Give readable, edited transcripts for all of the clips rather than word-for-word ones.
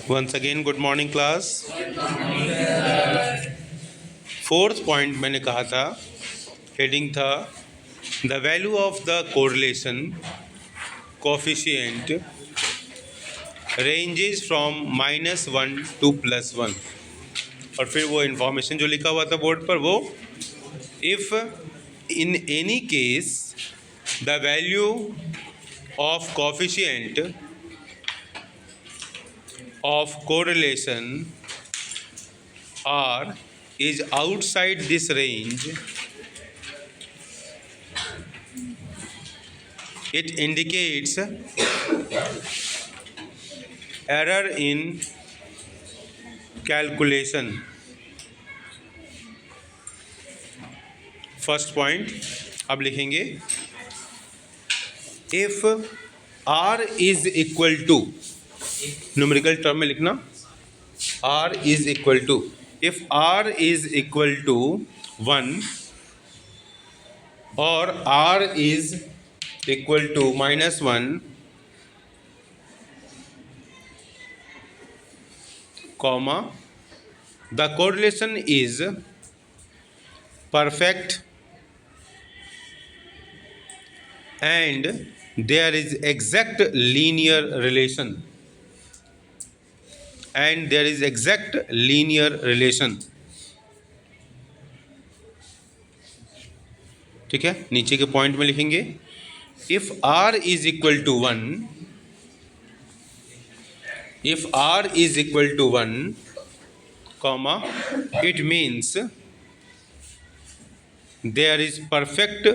Once again, good morning class. Fourth point मैंने कहा था, हेडिंग था the value of the correlation coefficient ranges from -1 to +1। और फिर वो इन्फॉर्मेशन जो लिखा हुआ था बोर्ड पर, वो if in any case the value of coefficient of correlation R is outside this range, it indicates error in calculation। First point अब लिखेंगे, if R is equal to, numerical term में लिखना, R is equal to, if R is equal to 1 और R is equal to -1, comma, the correlation is perfect and there is exact linear relation, and there is exact linear relation। ठीक है, नीचे के point में लिखेंगे, if R is equal to 1, if R is equal to 1, comma, it means there is perfect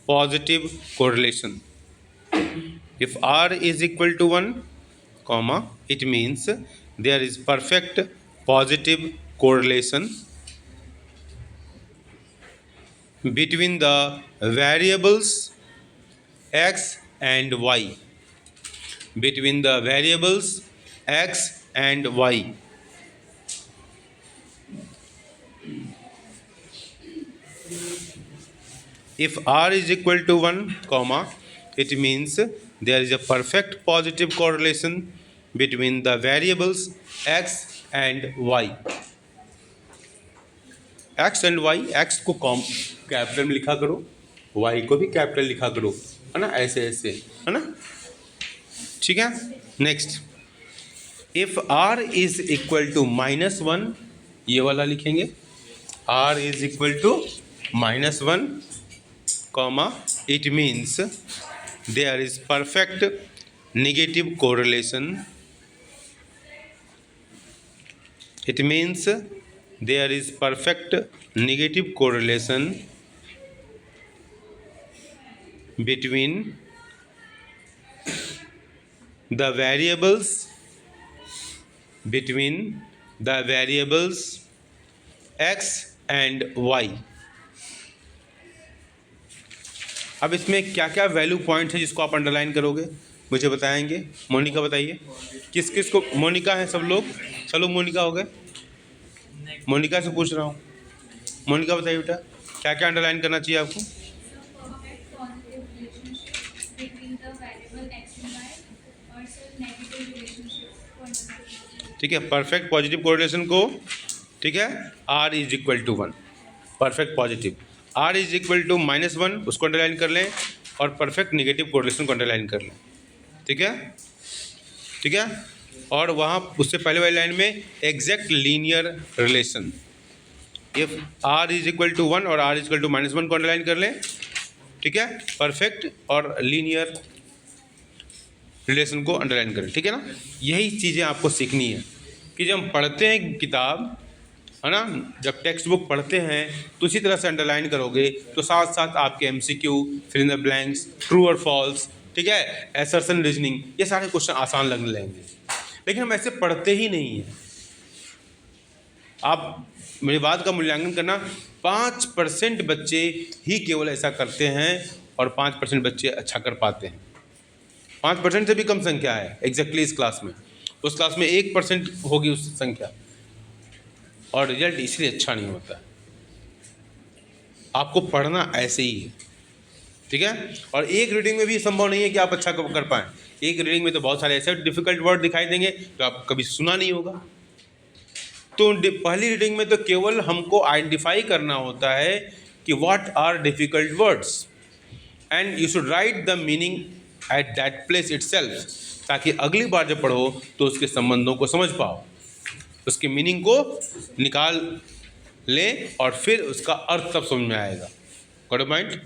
positive correlation। If R is equal to 1, comma, it means there is perfect positive correlation between the variables x and y, between the variables x and y। If R is equal to 1, comma, it means there is a perfect positive correlation between the variables x and y। x and y, x को capital में लिखा करो, y को भी capital लिखा करो, है ना, ऐसे ऐसे, है ना, ठीक है। Next, if R is equal to -1, ये वाला लिखेंगे, R is equal to -1, comma, it means there is perfect negative correlation, it means there is perfect negative correlation between the variables x and y। अब इसमें क्या क्या value point है जिसको आप अंडरलाइन करोगे, मुझे बताएंगे। मोनिका बताइए, किस किस को, मोनिका है सब लोग, चलो मोनिका हो गए, मोनिका से पूछ रहा हूँ, मोनिका बताइए बेटा, क्या क्या अंडरलाइन करना चाहिए आपको। ठीक है, परफेक्ट पॉजिटिव कोरिलेशन को, ठीक है, R is equal to 1, perfect positive, R is equal to -1 उसको अंडरलाइन कर लें, और परफेक्ट नेगेटिव कोरिलेशन को अंडरलाइन कर लें। ठीक है, ठीक है, और वहाँ उससे पहले वाली लाइन में exact linear relation, if R is equal to 1 और R इज इक्वल टू -1 को अंडरलाइन कर लें। ठीक है, परफेक्ट और लीनियर रिलेशन को अंडरलाइन करें। ठीक है ना, यही चीज़ें आपको सीखनी है कि जब हम पढ़ते हैं किताब, है ना, जब टेक्स्ट बुक पढ़ते हैं तो इसी तरह से अंडरलाइन करोगे, तो साथ साथ आपके MCQ, fill in the blanks, true और फॉल्स, ठीक है, असर्शन, रीजनिंग, ये सारे क्वेश्चन आसान लगने लगेंगे। लेकिन हम ऐसे पढ़ते ही नहीं हैं। आप मेरी बात का मूल्यांकन करना, 5% बच्चे ही केवल ऐसा करते हैं और 5% बच्चे अच्छा कर पाते हैं। 5% से भी कम संख्या है एग्जैक्टली इस क्लास में, उस क्लास में 1% होगी उस संख्या, और रिजल्ट इसलिए अच्छा नहीं होता। आपको पढ़ना ऐसे ही है, ठीक है, और एक रीडिंग में भी संभव नहीं है कि आप अच्छा कर पाएँ, एक रीडिंग में तो बहुत सारे ऐसे डिफिकल्ट वर्ड दिखाई देंगे तो आप कभी सुना नहीं होगा। तो पहली रीडिंग में तो केवल हमको आइडेंटिफाई करना होता है कि what are difficult words and you should write the meaning at that place itself, ताकि अगली बार जब पढ़ो तो उसके संबंधों को समझ पाओ, उसके मीनिंग को निकाल लें और फिर उसका अर्थ तब समझ में आएगा। Got a point?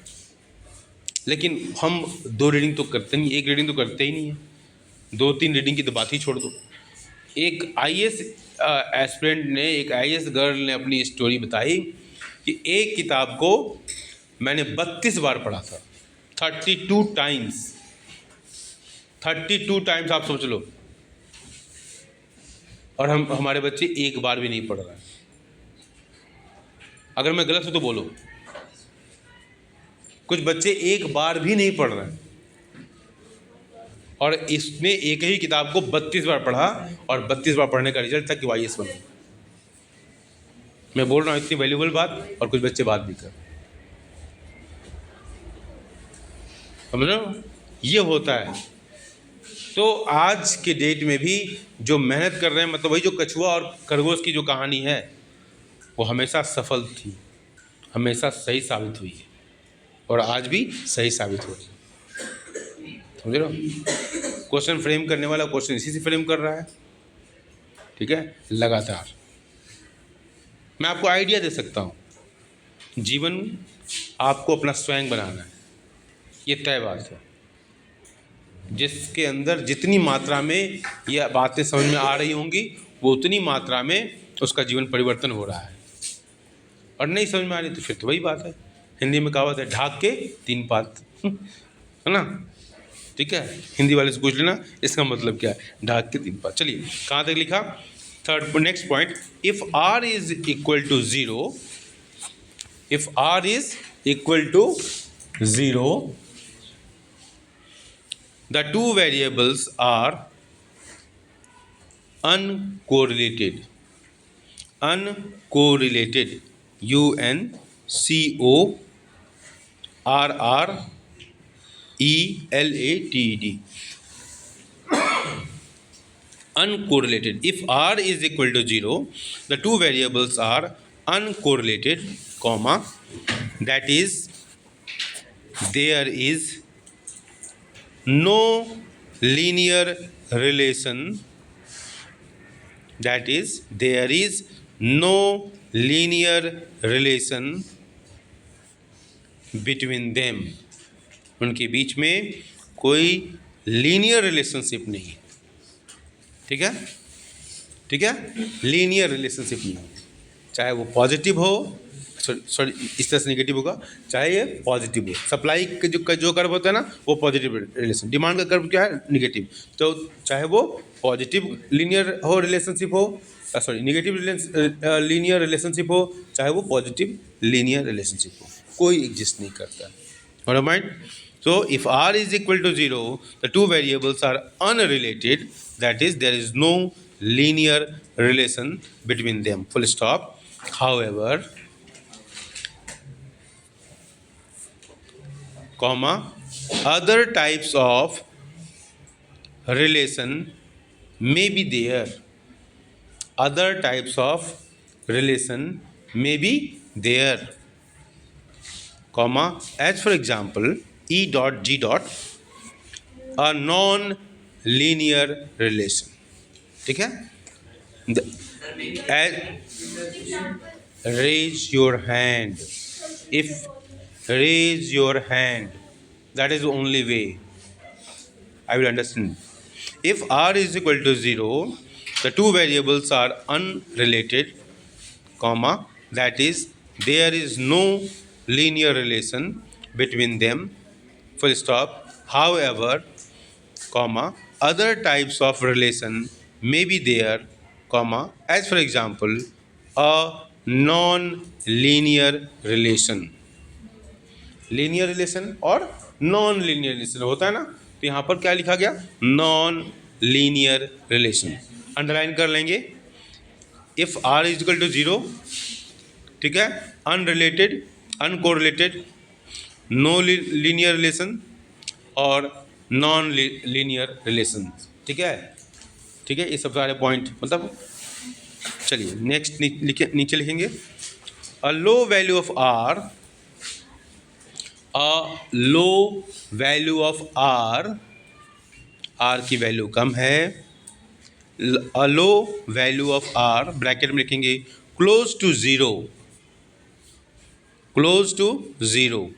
लेकिन हम 2 रीडिंग तो करते नहीं, 1 रीडिंग तो करते ही नहीं है, 2-3 रीडिंग की तो बात ही छोड़ दो। एक आईएएस एस्पिरेंट ने, एक आईएएस गर्ल ने अपनी स्टोरी बताई कि एक किताब को मैंने 32 बार पढ़ा था, 32 टाइम्स। 32 टाइम्स आप सोच लो, और हमारे बच्चे एक बार भी नहीं पढ़ रहे हैं। अगर मैं गलत हूं तो बोलो। कुछ बच्चे एक बार भी नहीं पढ़ रहे हैं, और इसने एक ही किताब को 32 बार पढ़ा और 32 बार पढ़ने का रिजल्ट था कि वाईएएस बन गया। मैं बोल रहा हूँ इतनी वैल्यूबल बात, और कुछ बच्चे बात भी कर, समझ रहे हो? ये होता है। तो आज के डेट में भी जो मेहनत कर रहे हैं, मतलब वही जो कछुआ और खरगोश की जो कहानी है, वो हमेशा सफल थी, हमेशा सही साबित हुई है, और आज भी सही साबित हो रही है। समझ रहे हो? क्वेश्चन फ्रेम करने वाला क्वेश्चन इसी से फ्रेम कर रहा है, ठीक है, लगातार। मैं आपको आइडिया दे सकता हूँ, जीवन आपको अपना स्वयं बनाना है, ये तय बात है। जिसके अंदर जितनी मात्रा में यह बातें समझ में आ रही होंगी, वो उतनी मात्रा में उसका जीवन परिवर्तन हो रहा है। और नहीं समझ में आ रही तो फिर तो वही बात है, हिंदी में कहावत है, ढाक के 3 पात, है ना? ठीक है, हिंदी वाले से पूछ लेना इसका मतलब क्या है, ढाक के 3 पात। चलिए कहाँ तक लिखा? Next point, if r is equal to 0, if r is equal to 0, the 2 variables are uncorrelated, uncorrelated, uncorrelated, uncorrelated. If r is equal to 0, the 2 variables are uncorrelated, comma, that is there is no linear relation, that is there is no linear relation between them, उनके बीच में कोई linear relationship नहीं है। ठीक है, ठीक है, linear relationship नहीं है, चाहे वो पॉजिटिव हो, सॉरी इस तरह से नेगेटिव होगा, चाहे ये पॉजिटिव हो। सप्लाई के जो कर्व होता है ना, वो पॉजिटिव रिलेशन, डिमांड का कर्व क्या है, नेगेटिव। तो चाहे वो पॉजिटिव लीनियर हो रिलेशनशिप हो, सॉरी नेगेटिव लीनियर रिलेशनशिप हो, चाहे वो पॉजिटिव लीनियर रिलेशनशिप हो, कोई एग्जिस्ट नहीं करता। All right? So if r is equal to 0, the 2 variables are unrelated, that is there is no linear relation between them, full stop. However, comma, other types of relation may be there, other types of relation may be there, comma, as for example E dot G dot, a non-linear relation. ठीक है? Raise your hand. If raise your hand, that is the only way I will understand. If r is equal to 0, the 2 variables are unrelated, comma, that is there is no linear relation between them, full stop. However, comma, other types of relation may be there, comma, as for example a non-linear relation. Linear relation और non linear relation होता है ना, तो यहाँ पर क्या लिखा गया, नॉन लीनियर रिलेशन, अंडरलाइन कर लेंगे। If r is equal to 0, ठीक है, unrelated, uncorrelated, no linear relation, और नॉन लीनियर रिलेशन। ठीक है, ठीक है, ये सब सारे पॉइंट मतलब। चलिए नेक्स्ट नीचे लिखेंगे a low value of R, a low value of R, R की वैल्यू कम है, a low value of R bracket में लिखेंगे close to zero, close to zero.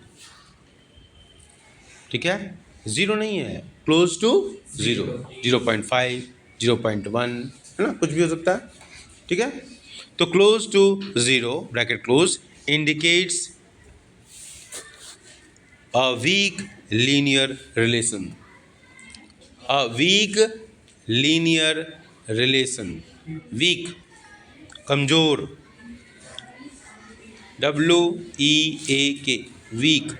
ठीक है, ज़ीरो नहीं है, क्लोज टू ज़ीरो, 0.5, 0.1 है ना, कुछ भी हो सकता है। ठीक है, तो close to zero bracket close indicates a weak linear relation, a weak linear relation, weak कमज़ोर, WEAK weak,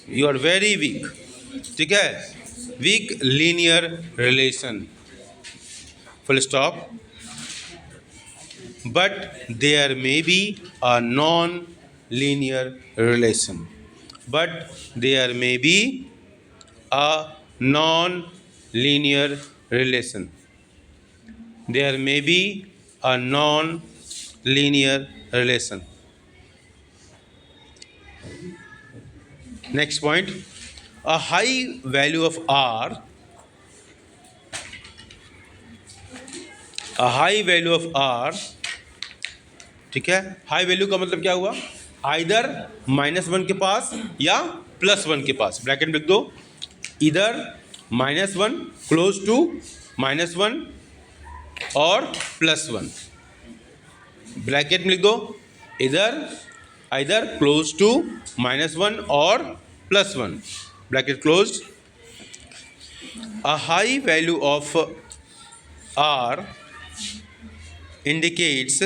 you are very weak. ठीक है, weak linear relation, full stop. But there may be a non linear relation, but there may be a non linear relation, there may be a non linear relation. Next point, a high value of R, a high value of R, ठीक है, high value का मतलब क्या हुआ, either -1 के पास या +1 के पास, bracket में लिख दो, इधर -1 क्लोज टू -1 और +1, ब्रैकेट में लिख दो, इधर आइदर क्लोज टू -1 और +1, bracket close. A high value of R indicates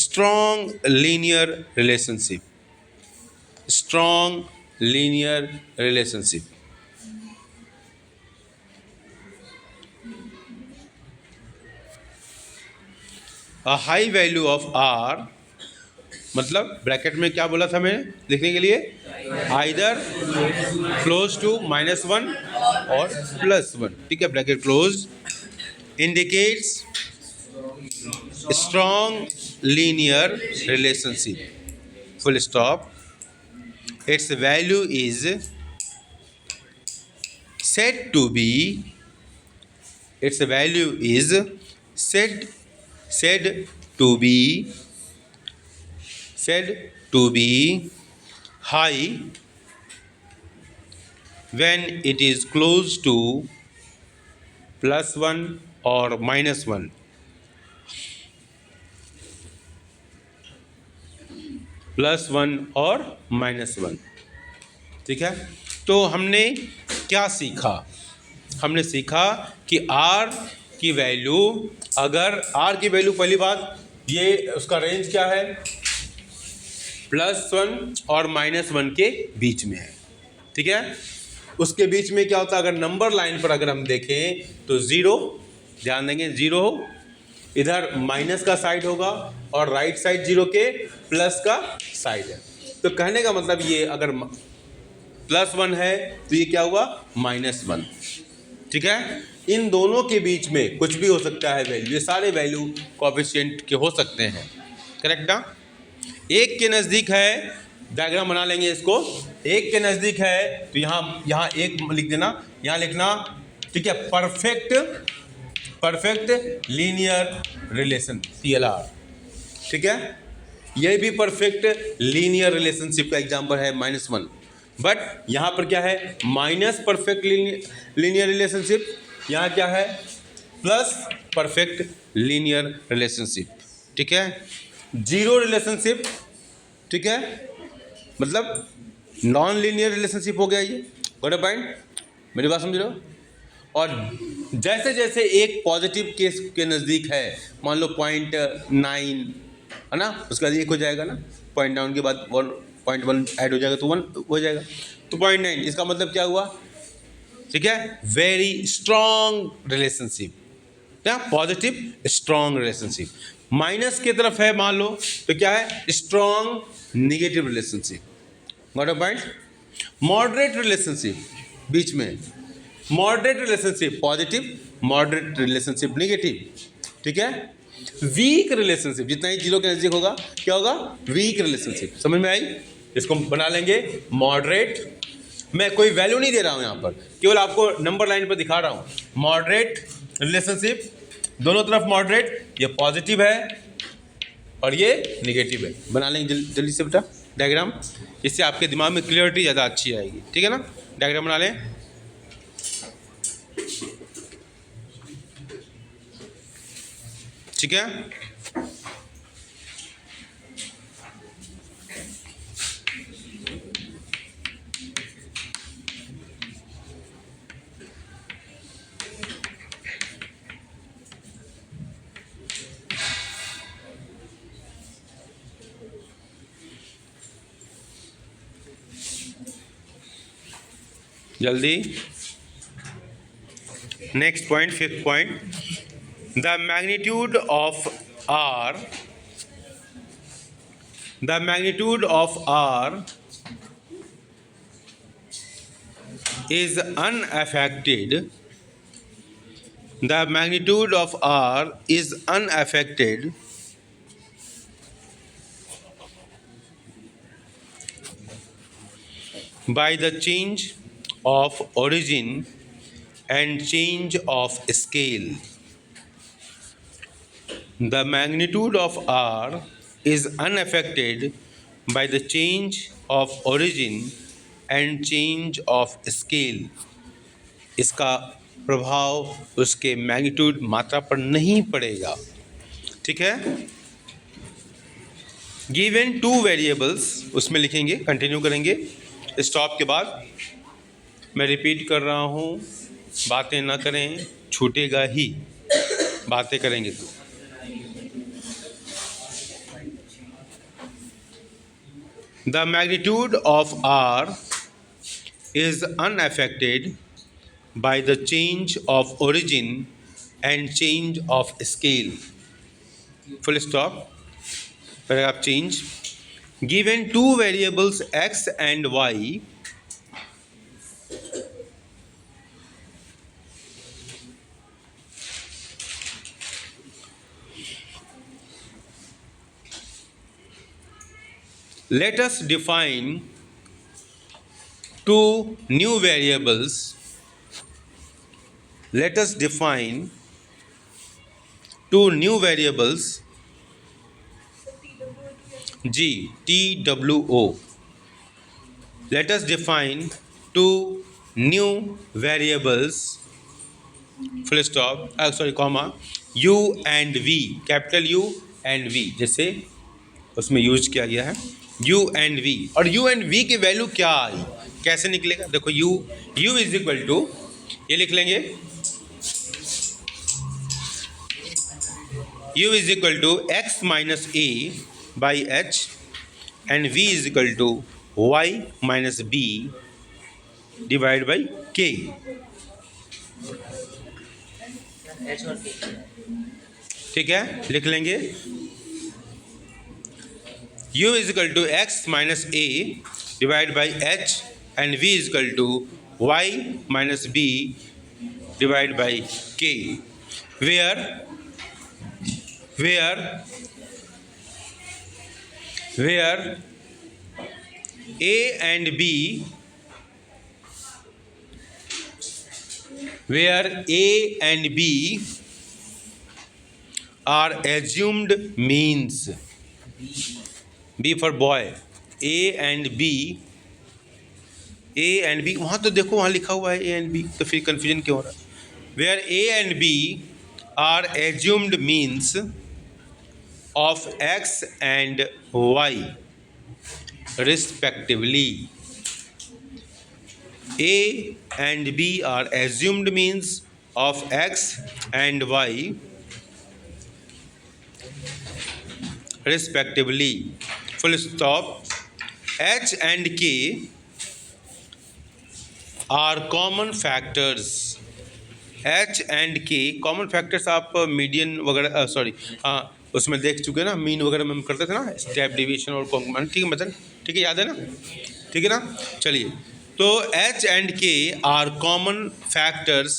strong linear relationship, strong linear relationship। A high value of R मतलब ब्रैकेट में क्या बोला था मैंने लिखने के लिए, आइदर क्लोज टू -1 और +1। ठीक है, bracket close indicates strong linear relationship, full stop. It's value is said to be, its value is said to be, said to be high when it is close to +1 or -1, +1 और -1। ठीक है, तो हमने क्या सीखा, हमने सीखा कि R की वैल्यू, अगर R की वैल्यू, पहली बात ये उसका रेंज क्या है, +1 और -1 के बीच में है। ठीक है, उसके बीच में क्या होता है, अगर नंबर लाइन पर अगर हम देखें तो 0, ध्यान देंगे 0 हो, इधर माइनस का साइड होगा और राइट साइड 0 के प्लस का साइड है। तो कहने का मतलब ये, अगर +1 है तो ये क्या हुआ, -1। ठीक है, इन दोनों के बीच में कुछ भी हो सकता है वैल्यू, ये सारे वैल्यू कोएफिशिएंट के हो सकते हैं, करेक्ट ना। एक के नज़दीक है, डायग्राम बना लेंगे इसको, एक के नज़दीक है तो यहाँ एक लिख देना, यहाँ लिखना। ठीक है, परफेक्ट लीनियर रिलेशन, PLR। ठीक है, ये भी परफेक्ट लीनियर रिलेशनशिप का एग्जांपल है, -1। बट यहाँ पर क्या है, माइनस परफेक्ट लीनियर रिलेशनशिप, यहाँ क्या है, प्लस परफेक्ट लीनियर रिलेशनशिप। ठीक है, जीरो रिलेशनशिप, ठीक है, मतलब नॉन लीनियर रिलेशनशिप हो गया ये, बड़ा पॉइंट, मेरी बात समझ रहे हो। और जैसे जैसे एक पॉजिटिव केस के नज़दीक है, मान लो 0.9 है ना, उसके बाद 1 हो जाएगा ना, 0.9 के बाद 1.1 ऐड हो जाएगा तो 1 हो जाएगा, तो 0.9, इसका मतलब क्या हुआ, ठीक है, वेरी स्ट्रॉन्ग रिलेशनशिप, क्या, पॉजिटिव स्ट्रॉन्ग रिलेशनशिप। माइनस की तरफ है मान लो तो क्या है, strong negative relationship, got a point. Moderate relationship, बीच में। Moderate relationship positive, moderate relationship negative, ठीक है। वीक रिलेशनशिप जितना ही जीरो के नजदीक होगा क्या होगा, वीक रिलेशनशिप। समझ में आई? इसको बना लेंगे मॉडरेट। मैं कोई वैल्यू नहीं दे रहा हूं यहां पर, केवल आपको नंबर लाइन पर दिखा रहा हूं। मॉडरेट रिलेशनशिप, दोनों तरफ मॉडरेट, ये पॉजिटिव है और ये निगेटिव है। बना लेंगे जल्दी से बेटा डायग्राम, इससे आपके दिमाग में क्लियरिटी ज़्यादा अच्छी आएगी, ठीक है ना। डायग्राम बना लें। ठीक है, जल्दी। Next point, fifth point, the magnitude of R, the magnitude of R is unaffected, the magnitude of R is unaffected by the change of origin and change of scale. The magnitude of R is unaffected by the change of origin and change of scale. इसका प्रभाव उसके magnitude मात्रा पर नहीं पड़ेगा, ठीक है। Given two variables उसमें लिखेंगे, कंटिन्यू करेंगे स्टॉप के बाद। मैं रिपीट कर रहा हूँ, बातें ना करें, छूटेगा ही, बातें करेंगे तो। The magnitude of R is unaffected by the change of origin and change of scale. Full stop. Paragraph change. Given two variables x and y, let us define two new variables. Let us define two new variables G, T, W, O. Let us define two new variables, full stop, sorry, comma, U and V, capital U and V, जैसे उसमें use किया गया है U and V। और U and V की value क्या आई, कैसे निकलेगा? देखो U इज इक्वल टू, ये लिख लेंगे, U is equal to x minus a by h and V is equal to y minus b divide by k. ठीक है, लिख लेंगे U is equal to x minus a divide by h and V is equal to y minus b divided by k, where a and b, where a and b are assumed means, B for boy, a and b, a and b, वहाँ तो देखो वहाँ लिखा हुआ है ए and B, तो फिर confusion क्यों हो रहा है? Where A and B are assumed means of X and Y respectively. A and B are assumed means of X and Y respectively, full stop. H and K are common factors, H and K common factors. आप median वगैरह sorry उसमें देख चुके हैं ना, mean वगैरह में हम करते थे ना, स्टेप डिवीजन और कॉम्पोनेंट, ठीक है मतलब, ठीक है, याद है ना, ठीक है ना। चलिए, तो H and K are common factors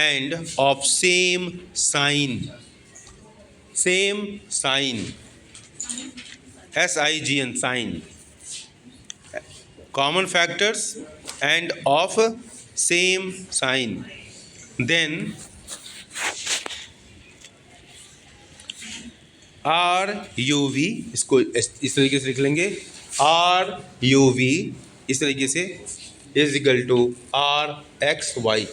and of same sign. Same sign. SIGN sign. Common factors and of same sign. Then RUV, इसको इस तरीके से लिख लेंगे, RUV इस तरीके से is equal to RXY.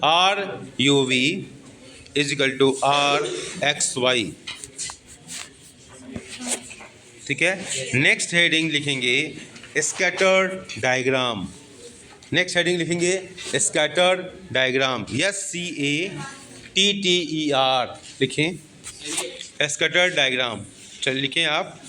RUV is equal to RXY. ठीक है. नेक्स्ट हेडिंग लिखेंगे स्कैटर्ड डायग्राम. नेक्स्ट हेडिंग लिखेंगे स्कैटर्ड डायग्राम. SCATTER लिखें, स्कैटर्ड डायग्राम. चलिए लिखें आप